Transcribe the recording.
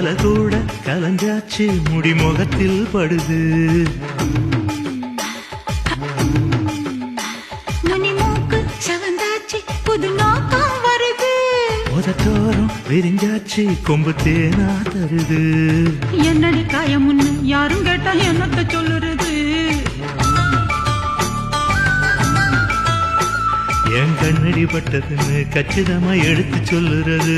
தலை கூட கலஞ்சாச்சு முடி முகத்தில் படுது மணிமூக்கு சவந்தாச்சு புது நோக்கம் வருது முதத்தோறும் விரிஞ்சாச்சு கொம்பு தேனா தருது என்னடி காயமுன்னு யாரும் கேட்டா என்னத்த சொல்லுறது என் கண்ணடி பட்டதுன்னு கச்சிதமா எடுத்து சொல்லுறது